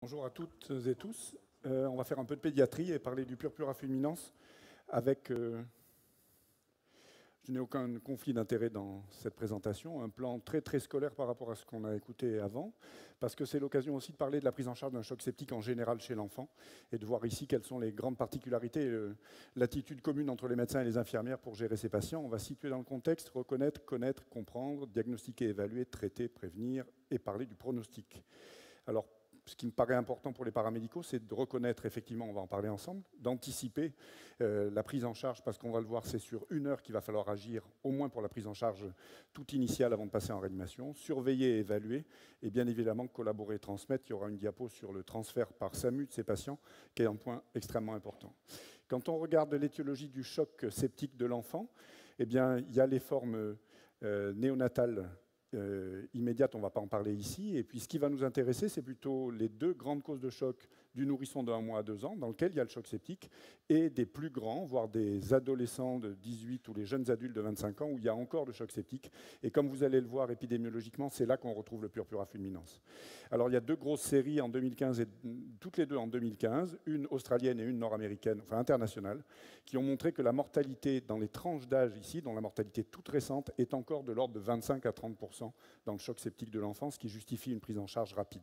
Bonjour à toutes et tous. On va faire un peu de pédiatrie et parler du purpura fulminans avec, je n'ai aucun conflit d'intérêt dans cette présentation, un plan très scolaire par rapport à ce qu'on a écouté avant, parce que c'est l'occasion aussi de parler de la prise en charge d'un choc septique en général chez l'enfant et de voir ici quelles sont les grandes particularités et l'attitude commune entre les médecins et les infirmières pour gérer ces patients. On va situer dans le contexte, reconnaître, connaître, comprendre, diagnostiquer, évaluer, traiter, prévenir et parler du pronostic. Alors, ce qui me paraît important pour les paramédicaux, c'est de reconnaître, effectivement, on va en parler ensemble, d'anticiper la prise en charge, parce qu'on va le voir, c'est sur 1 heure qu'il va falloir agir, au moins pour la prise en charge toute initiale avant de passer en réanimation, surveiller et évaluer, et bien évidemment collaborer et transmettre. Il y aura une diapo sur le transfert par SAMU de ces patients, qui est un point extrêmement important. Quand on regarde l'étiologie du choc septique de l'enfant, eh bien, il y a les formes néonatales immédiate, on ne va pas en parler ici. Et puis ce qui va nous intéresser, c'est plutôt les deux grandes causes de choc du nourrisson de 1 mois à 2 ans, dans lequel il y a le choc septique, et des plus grands, voire des adolescents de 18 ou les jeunes adultes de 25 ans, où il y a encore le choc septique. Et comme vous allez le voir épidémiologiquement, c'est là qu'on retrouve le purpura fulminans. Alors il y a 2 grosses séries en 2015, et toutes les deux en 2015, une australienne et une nord-américaine, enfin internationale, qui ont montré que la mortalité dans les tranches d'âge ici, dont la mortalité toute récente, est encore de l'ordre de 25 à 30% dans le choc septique de l'enfant, ce qui justifie une prise en charge rapide.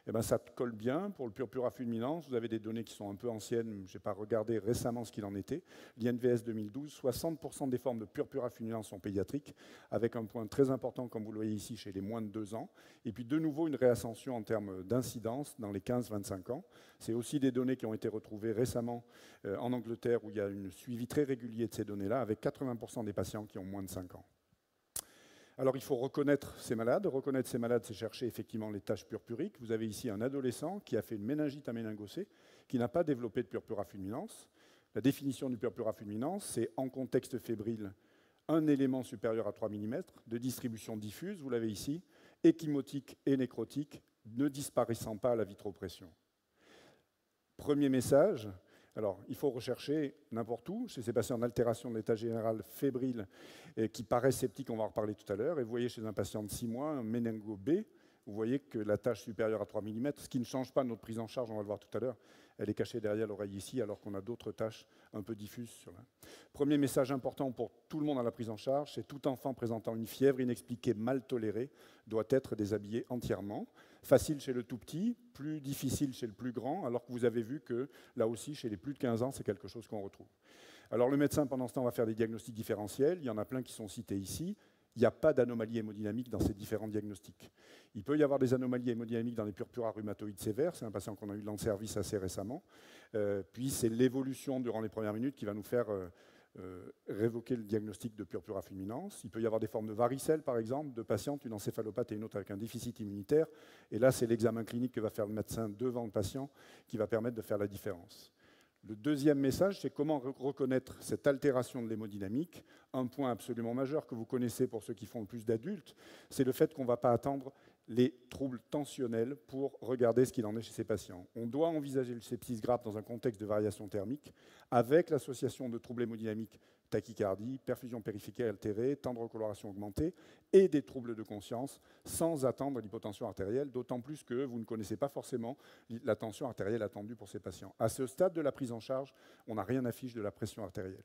Eh bien, ça colle bien pour le purpura fulminans. Vous avez des données qui sont un peu anciennes, je n'ai pas regardé récemment ce qu'il en était. L'INVS 2012, 60% des formes de purpura fulminans sont pédiatriques, avec un point très important, comme vous le voyez ici, chez les moins de 2 ans. Et puis de nouveau, une réascension en termes d'incidence dans les 15-25 ans. C'est aussi des données qui ont été retrouvées récemment en Angleterre, où il y a un suivi très régulier de ces données-là, avec 80% des patients qui ont moins de 5 ans. Alors il faut reconnaître ces malades. Reconnaître ces malades, c'est chercher effectivement les taches purpuriques. Vous avez ici un adolescent qui a fait une méningite améningocée, qui n'a pas développé de purpura fulminans. La définition du purpura fulminans, c'est en contexte fébrile, un élément supérieur à 3 mm, de distribution diffuse, vous l'avez ici, échymotique et nécrotique, ne disparaissant pas à la vitropression. Premier message. Alors, il faut rechercher n'importe où, chez ces patients en altération de l'état général fébrile qui paraissent sceptiques, on va en reparler tout à l'heure. Et vous voyez chez un patient de 6 mois, un méningo B, vous voyez que la tache supérieure à 3 mm, ce qui ne change pas notre prise en charge, on va le voir tout à l'heure, elle est cachée derrière l'oreille ici, alors qu'on a d'autres taches un peu diffuses sur là. Premier message important pour tout le monde à la prise en charge, c'est tout enfant présentant une fièvre inexpliquée mal tolérée doit être déshabillé entièrement. Facile chez le tout petit, plus difficile chez le plus grand, alors que vous avez vu que là aussi, chez les plus de 15 ans, c'est quelque chose qu'on retrouve. Alors le médecin, pendant ce temps, va faire des diagnostics différentiels. Il y en a plein qui sont cités ici. Il n'y a pas d'anomalie hémodynamique dans ces différents diagnostics. Il peut y avoir des anomalies hémodynamiques dans les purpura rhumatoïdes sévères. C'est un patient qu'on a eu dans le service assez récemment. Puis c'est l'évolution durant les premières minutes qui va nous faire révoquer le diagnostic de purpura fulminans. Il peut y avoir des formes de varicelle, par exemple, de patientes, une encéphalopathe et une autre avec un déficit immunitaire. Et là, c'est l'examen clinique que va faire le médecin devant le patient qui va permettre de faire la différence. Le deuxième message, c'est comment reconnaître cette altération de l'hémodynamique. Un point absolument majeur que vous connaissez pour ceux qui font le plus d'adultes, c'est le fait qu'on ne va pas attendre les troubles tensionnels pour regarder ce qu'il en est chez ces patients. On doit envisager le sepsis grave dans un contexte de variation thermique avec l'association de troubles hémodynamiques, tachycardie, perfusion périphérique altérée, temps de recoloration augmenté et des troubles de conscience sans attendre l'hypotension artérielle, d'autant plus que vous ne connaissez pas forcément la tension artérielle attendue pour ces patients. À ce stade de la prise en charge, on n'a rien à fiche de la pression artérielle.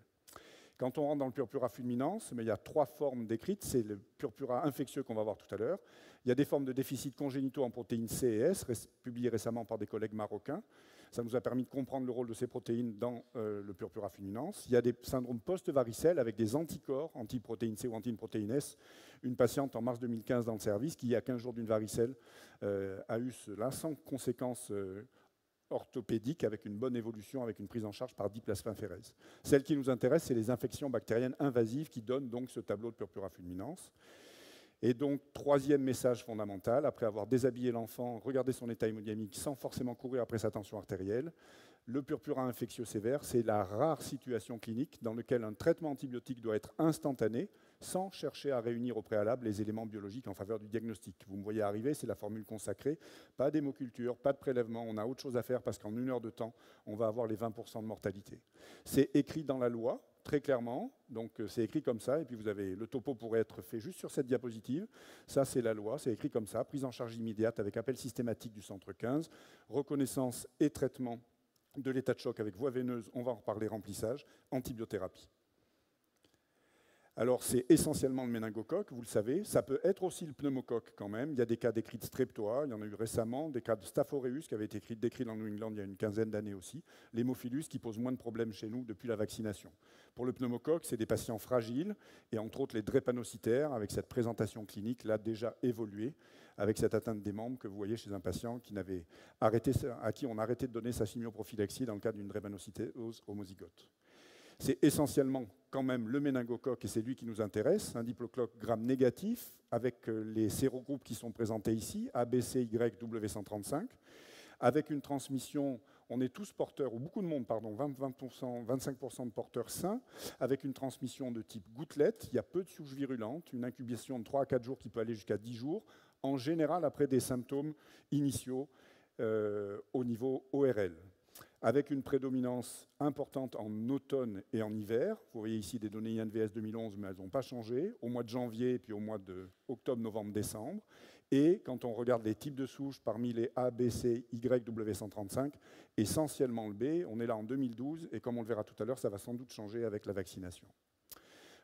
Quand on rentre dans le purpura fulminans, il y a 3 formes décrites. C'est le purpura infectieux qu'on va voir tout à l'heure. Il y a des formes de déficits congénitaux en protéines C et S, publiées récemment par des collègues marocains. Ça nous a permis de comprendre le rôle de ces protéines dans le purpura fulminans. Il y a des syndromes post-varicelles avec des anticorps, antiprotéine C ou antiprotéine S. Une patiente en mars 2015 dans le service qui, il y a 15 jours d'une varicelle, a eu cela sans conséquences orthopédique avec une bonne évolution, avec une prise en charge par diplasmaphérèse. Celle qui nous intéresse, c'est les infections bactériennes invasives qui donnent donc ce tableau de purpura fulminans. Et donc, troisième message fondamental, après avoir déshabillé l'enfant, regardé son état hémodynamique sans forcément courir après sa tension artérielle, Le purpura infectieux sévère, c'est la rare situation clinique dans laquelle un traitement antibiotique doit être instantané, sans chercher à réunir au préalable les éléments biologiques en faveur du diagnostic. Vous me voyez arriver, c'est la formule consacrée. Pas d'hémoculture, pas de prélèvement, on a autre chose à faire parce qu'en 1 heure de temps, on va avoir les 20% de mortalité. C'est écrit dans la loi, très clairement, donc c'est écrit comme ça, et puis vous avez, le topo pourrait être fait juste sur cette diapositive. Ça, c'est la loi, c'est écrit comme ça, prise en charge immédiate avec appel systématique du centre 15, reconnaissance et traitement de l'état de choc avec voie veineuse, on va en reparler, remplissage, antibiothérapie. Alors, c'est essentiellement le méningocoque, vous le savez. Ça peut être aussi le pneumocoque quand même. Il y a des cas décrits de streptoa, il y en a eu récemment, des cas de Staph aureus qui avaient été décrits dans New England il y a une quinzaine d'années aussi. L'hémophilus qui pose moins de problèmes chez nous depuis la vaccination. Pour le pneumocoque, c'est des patients fragiles et entre autres les drépanocytaires avec cette présentation clinique là déjà évoluée, avec cette atteinte des membres que vous voyez chez un patient à qui on a arrêté de donner sa chimioprophylaxie dans le cadre d'une drépanocytose homozygote. C'est essentiellement quand même le méningocoque et c'est lui qui nous intéresse, un diplocoque gram négatif avec les sérogroupes qui sont présentés ici, A, B, C, Y, W135, avec une transmission, on est tous porteurs, ou beaucoup de monde, pardon, 25% de porteurs sains, avec une transmission de type gouttelette, il y a peu de souches virulentes, une incubation de 3 à 4 jours qui peut aller jusqu'à 10 jours, en général après des symptômes initiaux au niveau ORL, avec une prédominance importante en automne et en hiver. Vous voyez ici des données INVS 2011, mais elles n'ont pas changé, au mois de janvier et puis au mois de octobre, novembre, décembre. Et quand on regarde les types de souches parmi les A, B, C, Y, W135, essentiellement le B, on est là en 2012, et comme on le verra tout à l'heure, ça va sans doute changer avec la vaccination.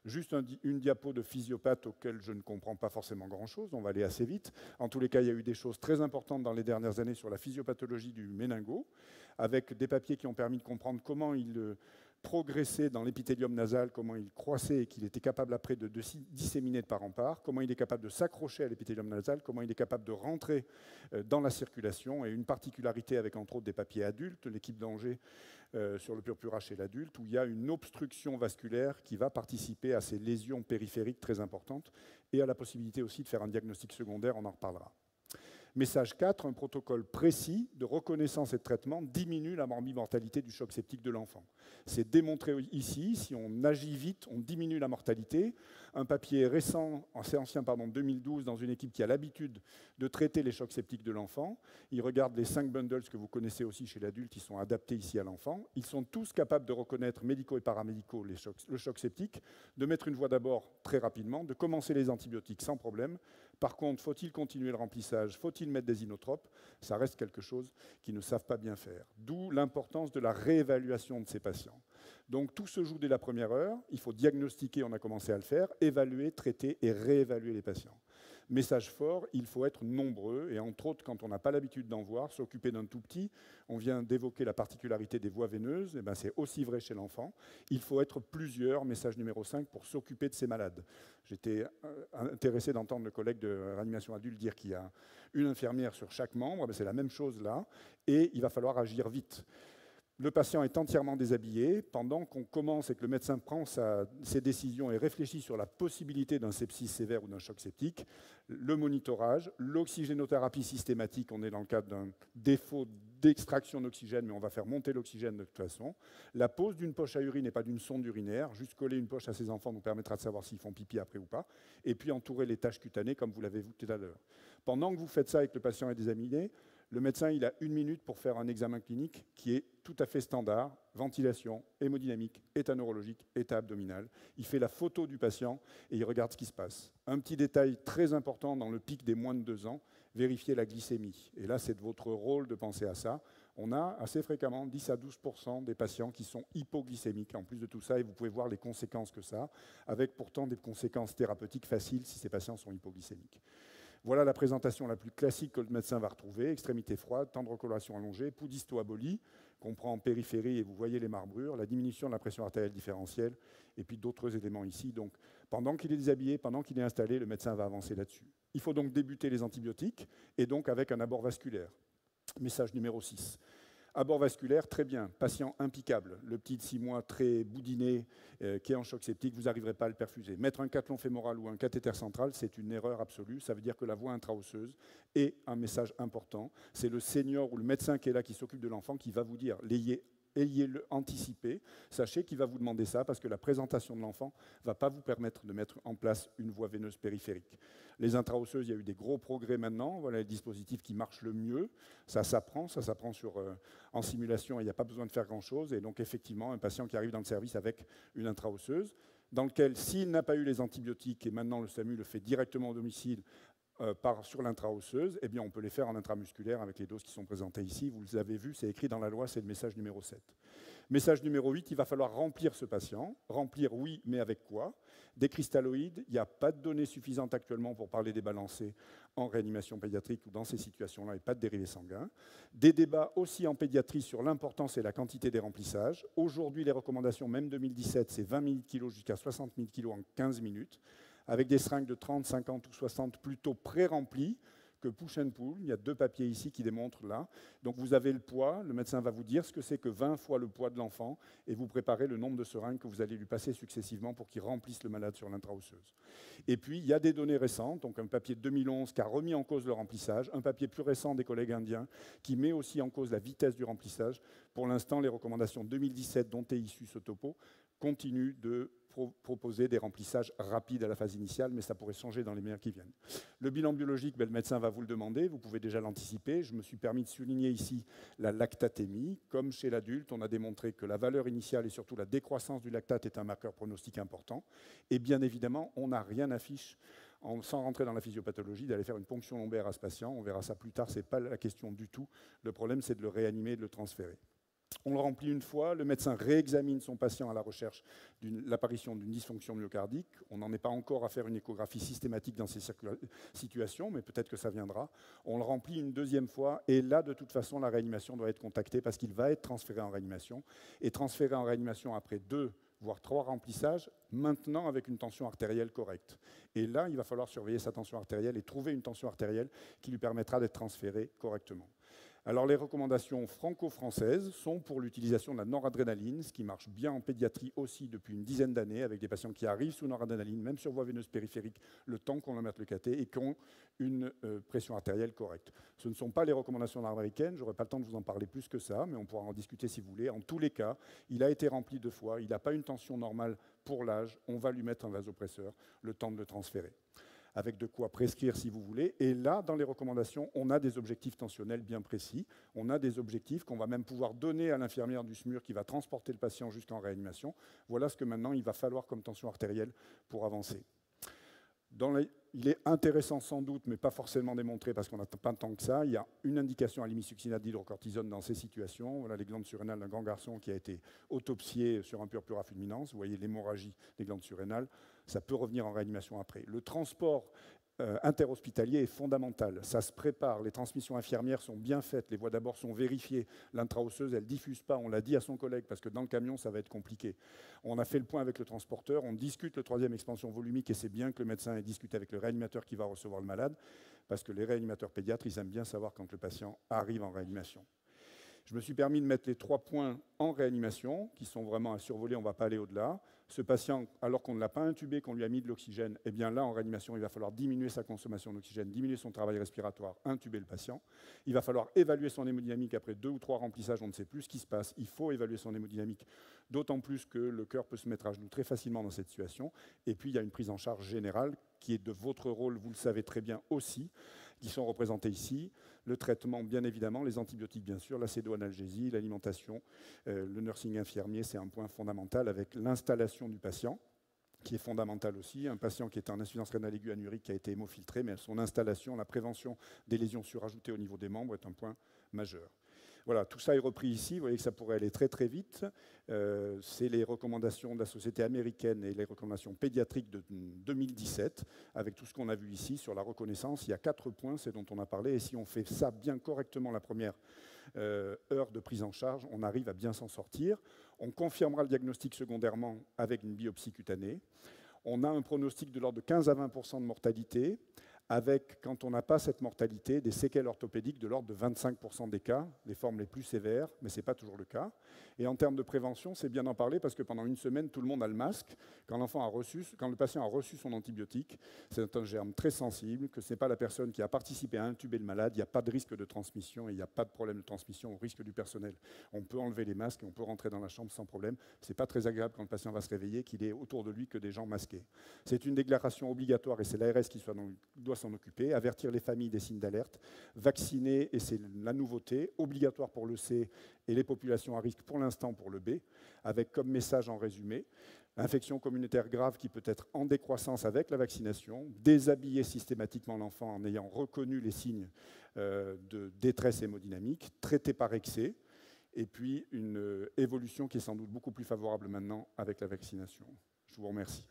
Juste une diapo de physiopathe auquel je ne comprends pas forcément grand-chose, on va aller assez vite. En tous les cas, il y a eu des choses très importantes dans les dernières années sur la physiopathologie du méningo, avec des papiers qui ont permis de comprendre comment il progressait dans l'épithélium nasal, comment il croissait et qu'il était capable après de disséminer de part en part, comment il est capable de s'accrocher à l'épithélium nasal, comment il est capable de rentrer dans la circulation, et une particularité avec entre autres des papiers adultes, l'équipe d'Angers sur le purpura chez l'adulte, où il y a une obstruction vasculaire qui va participer à ces lésions périphériques très importantes et à la possibilité aussi de faire un diagnostic secondaire, on en reparlera. Message 4, un protocole précis de reconnaissance et de traitement diminue la mortalité du choc septique de l'enfant. C'est démontré ici, si on agit vite, on diminue la mortalité. Un papier récent, assez ancien, 2012, dans une équipe qui a l'habitude de traiter les chocs septiques de l'enfant. Ils regardent les 5 bundles que vous connaissez aussi chez l'adulte, qui sont adaptés ici à l'enfant. Ils sont tous capables de reconnaître, médicaux et paramédicaux, le choc septique, de mettre une voie d'abord très rapidement, de commencer les antibiotiques sans problème. Par contre, faut-il continuer le remplissage? Faut-il mettre des inotropes? Ça reste quelque chose qu'ils ne savent pas bien faire. D'où l'importance de la réévaluation de ces patients. Donc tout se joue dès la première heure. Il faut diagnostiquer, on a commencé à le faire, évaluer, traiter et réévaluer les patients. Message fort, il faut être nombreux, et entre autres, quand on n'a pas l'habitude d'en voir, s'occuper d'un tout petit. On vient d'évoquer la particularité des voies veineuses, et c'est aussi vrai chez l'enfant. Il faut être plusieurs, message numéro 5, pour s'occuper de ces malades. J'étais intéressé d'entendre le collègue de réanimation adulte dire qu'il y a une infirmière sur chaque membre, c'est la même chose là, et il va falloir agir vite. Le patient est entièrement déshabillé. Pendant qu'on commence et que le médecin prend ses décisions et réfléchit sur la possibilité d'un sepsis sévère ou d'un choc septique, le monitorage, l'oxygénothérapie systématique, on est dans le cadre d'un défaut d'extraction d'oxygène, mais on va faire monter l'oxygène de toute façon. La pose d'une poche à urine et pas d'une sonde urinaire, juste coller une poche à ses enfants nous permettra de savoir s'ils font pipi après ou pas, et puis entourer les taches cutanées comme vous l'avez vu tout à l'heure. Pendant que vous faites ça et que le patient est déshabillé, le médecin il a 1 minute pour faire un examen clinique qui est tout à fait standard, ventilation, hémodynamique, état neurologique, état abdominal. Il fait la photo du patient et il regarde ce qui se passe. Un petit détail très important dans le pic des moins de 2 ans, vérifier la glycémie. Et là, c'est de votre rôle de penser à ça. On a assez fréquemment 10 à 12% des patients qui sont hypoglycémiques. En plus de tout ça, et vous pouvez voir les conséquences que ça a, avec pourtant des conséquences thérapeutiques faciles si ces patients sont hypoglycémiques. Voilà la présentation la plus classique que le médecin va retrouver. Extrémité froide, temps de recoloration allongé, pouls d'histoabolie, qu'on prend en périphérie et vous voyez les marbrures, la diminution de la pression artérielle différentielle et puis d'autres éléments ici. Donc, pendant qu'il est déshabillé, pendant qu'il est installé, le médecin va avancer là-dessus. Il faut donc débuter les antibiotiques et donc avec un abord vasculaire. Message numéro 6. Abord vasculaire, très bien. Patient impeccable. Le petit de 6 mois très boudiné qui est en choc septique, vous n'arriverez pas à le perfuser. Mettre un cathlon fémoral ou un cathéter central, c'est une erreur absolue. Ça veut dire que la voie intra-osseuse est un message important. C'est le senior ou le médecin qui est là, qui s'occupe de l'enfant, qui va vous dire ayez-le anticipé. Sachez qu'il va vous demander ça parce que la présentation de l'enfant ne va pas vous permettre de mettre en place une voie veineuse périphérique. Les intra-osseuses, il y a eu des gros progrès maintenant. Voilà les dispositifs qui marchent le mieux. Ça s'apprend en simulation et il n'y a pas besoin de faire grand-chose. Et donc, effectivement, un patient qui arrive dans le service avec une intra-osseuse, dans lequel, s'il n'a pas eu les antibiotiques, et maintenant le SAMU le fait directement au domicile, sur l'intra-osseuse, eh bien on peut les faire en intramusculaire avec les doses qui sont présentées ici. Vous avez vu, c'est écrit dans la loi, c'est le message numéro 7. Message numéro 8, il va falloir remplir ce patient. Remplir, oui, mais avec quoi? Des cristalloïdes. Il n'y a pas de données suffisantes actuellement pour parler des balancés en réanimation pédiatrique ou dans ces situations-là, et pas de dérivés sanguins. Des débats aussi en pédiatrie sur l'importance et la quantité des remplissages. Aujourd'hui, les recommandations, même 2017, c'est 20 000 kg jusqu'à 60 000 kg en 15 minutes, avec des seringues de 30, 50 ou 60 plutôt pré-remplies que push and pull. Il y a 2 papiers ici qui démontrent là. Donc vous avez le poids, le médecin va vous dire ce que c'est que 20 fois le poids de l'enfant et vous préparez le nombre de seringues que vous allez lui passer successivement pour qu'il remplisse le malade sur l'intra-osseuse. Et puis il y a des données récentes, donc un papier de 2011 qui a remis en cause le remplissage, un papier plus récent des collègues indiens qui met aussi en cause la vitesse du remplissage. Pour l'instant, les recommandations 2017 dont est issu ce topo continuent de proposer des remplissages rapides à la phase initiale, mais ça pourrait changer dans les mois qui viennent. Le bilan biologique, le médecin va vous le demander, vous pouvez déjà l'anticiper. Je me suis permis de souligner ici la lactatémie. Comme chez l'adulte, on a démontré que la valeur initiale et surtout la décroissance du lactate est un marqueur pronostique important. Et bien évidemment, on n'a rien à fiche, sans rentrer dans la physiopathologie, d'aller faire une ponction lombaire à ce patient. On verra ça plus tard, ce n'est pas la question du tout. Le problème, c'est de le réanimer et de le transférer. On le remplit une fois, le médecin réexamine son patient à la recherche de l'apparition d'une dysfonction myocardique. On n'en est pas encore à faire une échographie systématique dans ces situations, mais peut-être que ça viendra. On le remplit une deuxième fois, et là, de toute façon, la réanimation doit être contactée parce qu'il va être transféré en réanimation. Et transféré en réanimation après 2, voire 3 remplissages, maintenant avec une tension artérielle correcte. Et là, il va falloir surveiller sa tension artérielle et trouver une tension artérielle qui lui permettra d'être transféré correctement. Alors les recommandations franco-françaises sont pour l'utilisation de la noradrénaline, ce qui marche bien en pédiatrie aussi depuis une dizaine d'années, avec des patients qui arrivent sous noradrénaline, même sur voie veineuse périphérique, le temps qu'on leur mette le cathé, et qui ont une pression artérielle correcte. Ce ne sont pas les recommandations nord-américaines, je n'aurai pas le temps de vous en parler plus que ça, mais on pourra en discuter si vous voulez. En tous les cas, il a été rempli 2 fois, il n'a pas une tension normale pour l'âge, on va lui mettre un vasopresseur, le temps de le transférer, avec de quoi prescrire si vous voulez. Et là, dans les recommandations, on a des objectifs tensionnels bien précis. On a des objectifs qu'on va même pouvoir donner à l'infirmière du SMUR qui va transporter le patient jusqu'en réanimation. Voilà ce que maintenant il va falloir comme tension artérielle pour avancer. Il est intéressant sans doute, mais pas forcément démontré parce qu'on n'a pas tant que ça. Il y a une indication à l'imisuccinate d'hydrocortisone dans ces situations. Voilà les glandes surrénales d'un grand garçon qui a été autopsié sur un purpura fulminans. Vous voyez l'hémorragie des glandes surrénales. Ça peut revenir en réanimation après. Le transport interhospitalier est fondamental. Ça se prépare, les transmissions infirmières sont bien faites, les voies d'abord sont vérifiées. L'intra-osseuse, elle ne diffuse pas, on l'a dit à son collègue, parce que dans le camion, ça va être compliqué. On a fait le point avec le transporteur, on discute le 3e expansion volumique, et c'est bien que le médecin ait discuté avec le réanimateur qui va recevoir le malade, parce que les réanimateurs pédiatres, ils aiment bien savoir quand le patient arrive en réanimation. Je me suis permis de mettre les 3 points en réanimation, qui sont vraiment à survoler, on ne va pas aller au-delà. Ce patient, alors qu'on ne l'a pas intubé, qu'on lui a mis de l'oxygène, eh bien là, en réanimation, il va falloir diminuer sa consommation d'oxygène, diminuer son travail respiratoire, intuber le patient. Il va falloir évaluer son hémodynamique après 2 ou 3 remplissages, on ne sait plus ce qui se passe. Il faut évaluer son hémodynamique, d'autant plus que le cœur peut se mettre à genoux très facilement dans cette situation. Et puis, il y a une prise en charge générale qui est de votre rôle, vous le savez très bien aussi, qui sont représentés ici. Le traitement, bien évidemment, les antibiotiques, bien sûr, l'acédoanalgésie, l'alimentation, le nursing infirmier, c'est un point fondamental avec l'installation du patient, qui est fondamental aussi. Un patient qui est en insuffisance rénale aiguë anurique qui a été hémofiltré, mais son installation, la prévention des lésions surajoutées au niveau des membres est un point majeur. Voilà, tout ça est repris ici. Vous voyez que ça pourrait aller très très vite. C'est les recommandations de la Société américaine et les recommandations pédiatriques de 2017, avec tout ce qu'on a vu ici sur la reconnaissance. Il y a 4 points, c'est dont on a parlé. Et si on fait ça bien correctement la première heure de prise en charge, on arrive à bien s'en sortir. On confirmera le diagnostic secondairement avec une biopsie cutanée. On a un pronostic de l'ordre de 15 à 20% de mortalité, avec, quand on n'a pas cette mortalité, des séquelles orthopédiques de l'ordre de 25% des cas, les formes les plus sévères, mais ce n'est pas toujours le cas. Et en termes de prévention, c'est bien d'en parler parce que pendant une semaine, tout le monde a le masque. Quand le patient a reçu son antibiotique, c'est un germe très sensible, que ce n'est pas la personne qui a participé à intuber le malade, il n'y a pas de risque de transmission et il n'y a pas de problème de transmission au risque du personnel. On peut enlever les masques et on peut rentrer dans la chambre sans problème. Ce n'est pas très agréable quand le patient va se réveiller qu'il ait autour de lui que des gens masqués. C'est une déclaration obligatoire et c'est l'ARS qui doit s'en occuper, avertir les familles des signes d'alerte, vacciner, et c'est la nouveauté, obligatoire pour le C et les populations à risque pour l'instant pour le B, avec comme message en résumé, infection communautaire grave qui peut être en décroissance avec la vaccination, déshabiller systématiquement l'enfant en ayant reconnu les signes de détresse hémodynamique, traité par excès, et puis une évolution qui est sans doute beaucoup plus favorable maintenant avec la vaccination. Je vous remercie.